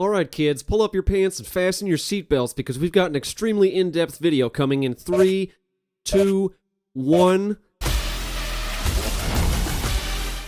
Alright kids, pull up your pants and fasten your seatbelts because we've got an extremely in-depth video coming in 3, 2, 1...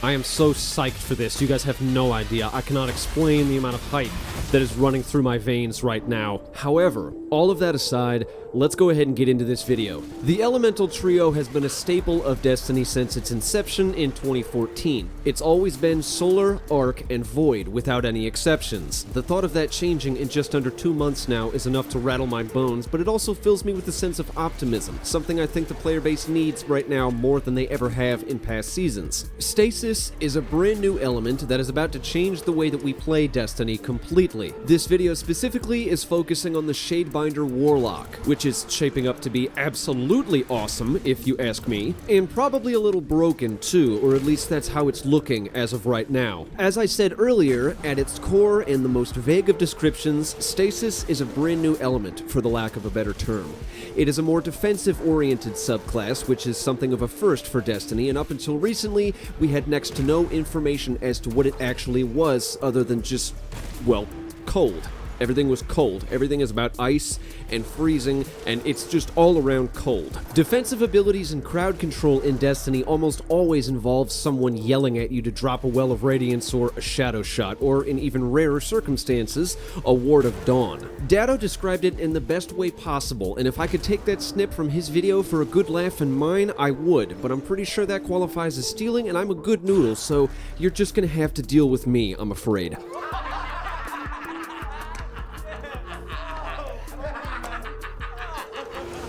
I am so psyched for this, you guys have no idea. I cannot explain the amount of hype that is running through my veins right now. However, all of that aside, let's go ahead and get into this video. The Elemental Trio has been a staple of Destiny since its inception in 2014. It's always been Solar, Arc, and Void, without any exceptions. The thought of that changing in just under 2 months now is enough to rattle my bones, but it also fills me with a sense of optimism, something I think the player base needs right now more than they ever have in past seasons. Stasis is a brand new element that is about to change the way that we play Destiny completely. This video specifically is focusing on the Shadebinder Warlock, which is shaping up to be absolutely awesome, if you ask me, and probably a little broken too, or at least that's how it's looking as of right now. As I said earlier, at its core and the most vague of descriptions, Stasis is a brand new element, for the lack of a better term. It is a more defensive-oriented subclass, which is something of a first for Destiny, and up until recently, we had next to no information as to what it actually was, other than just, well, cold. Everything was cold. Everything is about ice and freezing, and it's just all around cold. Defensive abilities and crowd control in Destiny almost always involve someone yelling at you to drop a Well of Radiance or a Shadow Shot, or in even rarer circumstances, a Ward of Dawn. Datto described it in the best way possible, and if I could take that snip from his video for a good laugh in mine, I would, but I'm pretty sure that qualifies as stealing, and I'm a good noodle, so you're just gonna have to deal with me, I'm afraid.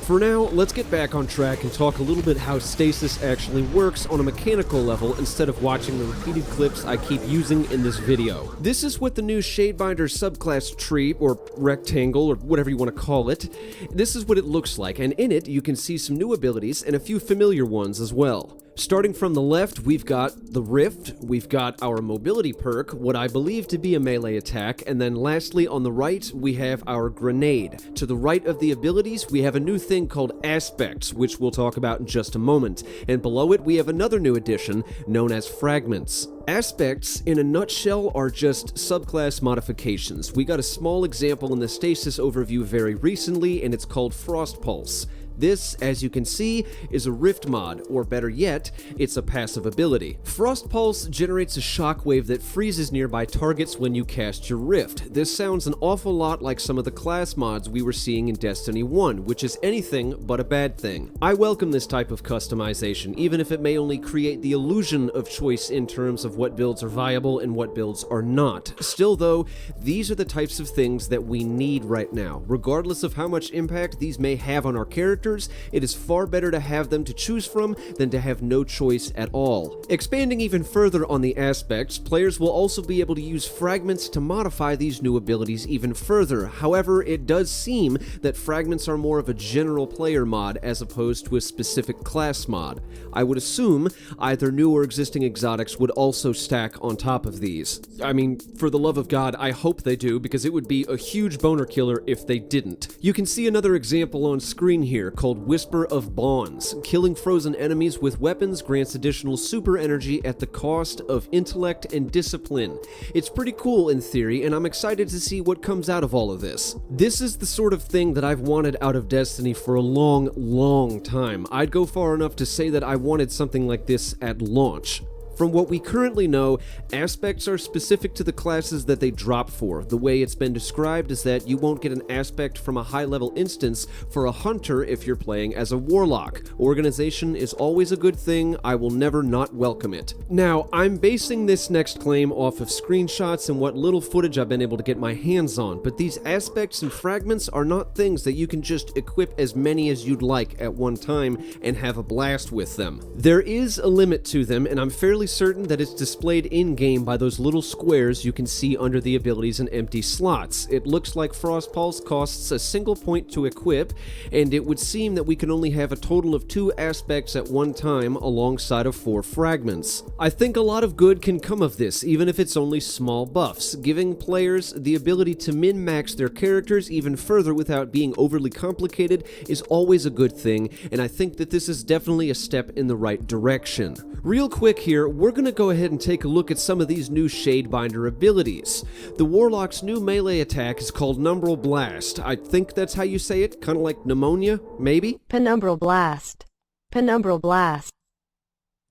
For now, let's get back on track and talk a little bit how Stasis actually works on a mechanical level instead of watching the repeated clips I keep using in this video. This is what the new Shadebinder subclass tree, or rectangle, or whatever you want to call it, this is what it looks like, and in it you can see some new abilities and a few familiar ones as well. Starting from the left, we've got the Rift, we've got our mobility perk, what I believe to be a melee attack, and then lastly on the right, we have our grenade. To the right of the abilities, we have a new thing called Aspects, which we'll talk about in just a moment, and below it we have another new addition known as Fragments. Aspects, in a nutshell, are just subclass modifications. We got a small example in the Stasis overview very recently, and it's called Frost Pulse. This, as you can see, is a Rift mod, or better yet, it's a passive ability. Frost Pulse generates a shockwave that freezes nearby targets when you cast your Rift. This sounds an awful lot like some of the class mods we were seeing in Destiny 1, which is anything but a bad thing. I welcome this type of customization, even if it may only create the illusion of choice in terms of what builds are viable and what builds are not. Still though, these are the types of things that we need right now. Regardless of how much impact these may have on our characters, it is far better to have them to choose from than to have no choice at all. Expanding even further on the aspects, players will also be able to use fragments to modify these new abilities even further. However, it does seem that fragments are more of a general player mod as opposed to a specific class mod. I would assume either new or existing exotics would also stack on top of these. I mean, for the love of God, I hope they do, because it would be a huge boner killer if they didn't. You can see another example on screen here called Whisper of Bonds. Killing frozen enemies with weapons grants additional super energy at the cost of intellect and discipline. It's pretty cool in theory, and I'm excited to see what comes out of all of this. This is the sort of thing that I've wanted out of Destiny for a long time. I'd go far enough to say that I wanted something like this at launch. From what we currently know, aspects are specific to the classes that they drop for. The way it's been described is that you won't get an aspect from a high-level instance for a hunter if you're playing as a warlock. Organization is always a good thing. I will never not welcome it. Now, I'm basing this next claim off of screenshots and what little footage I've been able to get my hands on, but these aspects and fragments are not things that you can just equip as many as you'd like at one time and have a blast with them. There is a limit to them, and I'm fairly certain that it's displayed in-game by those little squares you can see under the abilities and empty slots. It looks like Frost Pulse costs a single point to equip, and it would seem that we can only have a total of 2 aspects at one time alongside of 4 fragments. I think a lot of good can come of this, even if it's only small buffs. Giving players the ability to min-max their characters even further without being overly complicated is always a good thing, and I think that this is definitely a step in the right direction. Real quick here, we're gonna go ahead and take a look at some of these new Shadebinder abilities. The Warlock's new melee attack is called Penumbral Blast. I think that's how you say it, kind of like pneumonia, maybe? Penumbral Blast. Penumbral Blast.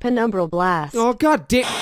Penumbral Blast. Oh, god damn.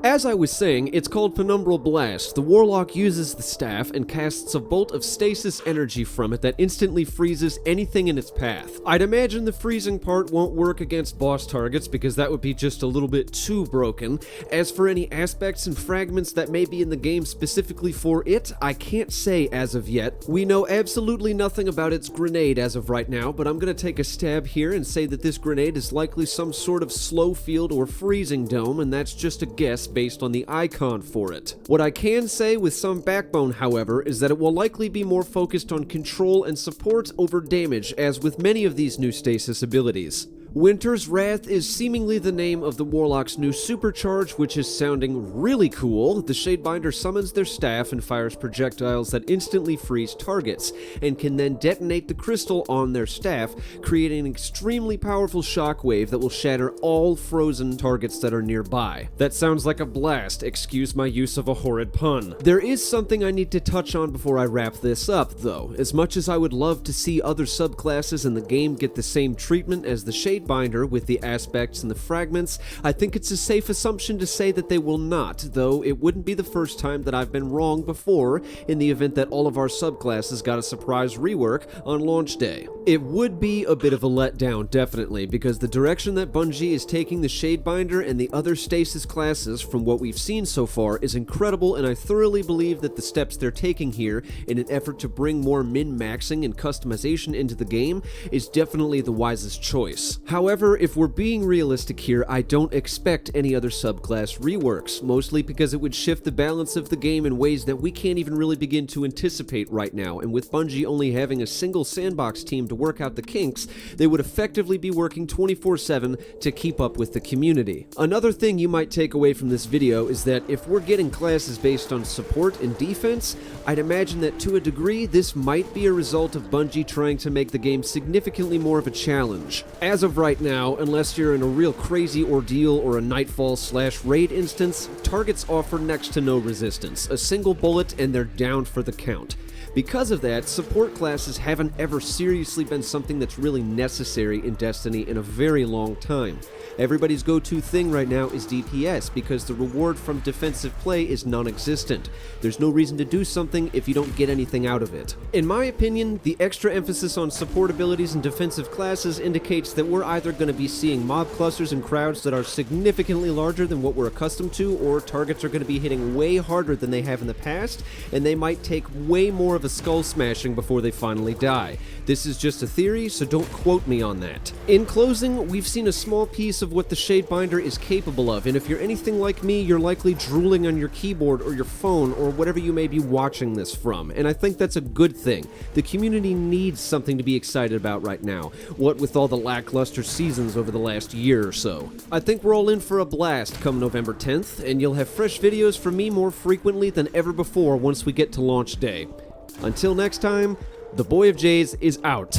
As I was saying, it's called Penumbral Blast. The Warlock uses the staff and casts a bolt of stasis energy from it that instantly freezes anything in its path. I'd imagine the freezing part won't work against boss targets because that would be just a little bit too broken. As for any aspects and fragments that may be in the game specifically for it, I can't say as of yet. We know absolutely nothing about its grenade as of right now, but I'm gonna take a stab here and say that this grenade is likely some sort of slow field or freezing dome, and that's just a guess based on the icon for it. What I can say with some backbone, however, is that it will likely be more focused on control and support over damage, as with many of these new stasis abilities. Winter's Wrath is seemingly the name of the Warlock's new supercharge, which is sounding really cool. The Shadebinder summons their staff and fires projectiles that instantly freeze targets, and can then detonate the crystal on their staff, creating an extremely powerful shockwave that will shatter all frozen targets that are nearby. That sounds like a blast, excuse my use of a horrid pun. There is something I need to touch on before I wrap this up, though. As much as I would love to see other subclasses in the game get the same treatment as the Shadebinder with the aspects and the fragments, I think it's a safe assumption to say that they will not, though it wouldn't be the first time that I've been wrong before in the event that all of our subclasses got a surprise rework on launch day. It would be a bit of a letdown, definitely, because the direction that Bungie is taking the Shadebinder and the other Stasis classes from what we've seen so far is incredible, and I thoroughly believe that the steps they're taking here in an effort to bring more min-maxing and customization into the game is definitely the wisest choice. However, if we're being realistic here, I don't expect any other subclass reworks, mostly because it would shift the balance of the game in ways that we can't even really begin to anticipate right now, and with Bungie only having a single sandbox team to work out the kinks, they would effectively be working 24/7 to keep up with the community. Another thing you might take away from this video is that if we're getting classes based on support and defense, I'd imagine that to a degree this might be a result of Bungie trying to make the game significantly more of a challenge. As of right now, unless you're in a real crazy ordeal or a Nightfall/raid instance, targets offer next to no resistance. A single bullet and they're down for the count. Because of that, support classes haven't ever seriously been something that's really necessary in Destiny in a very long time. Everybody's go-to thing right now is DPS because the reward from defensive play is non-existent. There's no reason to do something if you don't get anything out of it. In my opinion, the extra emphasis on support abilities and defensive classes indicates that we're either going to be seeing mob clusters and crowds that are significantly larger than what we're accustomed to, or targets are going to be hitting way harder than they have in the past, and they might take way more of a skull smashing before they finally die. This is just a theory, so don't quote me on that. In closing, we've seen a small piece of what the Shadebinder is capable of, and if you're anything like me, you're likely drooling on your keyboard or your phone or whatever you may be watching this from, and I think that's a good thing. The community needs something to be excited about right now, what with all the lackluster seasons over the last year or so. I think we're all in for a blast come November 10th, and you'll have fresh videos from me more frequently than ever before once we get to launch day. Until next time, the Boy of Jays is out.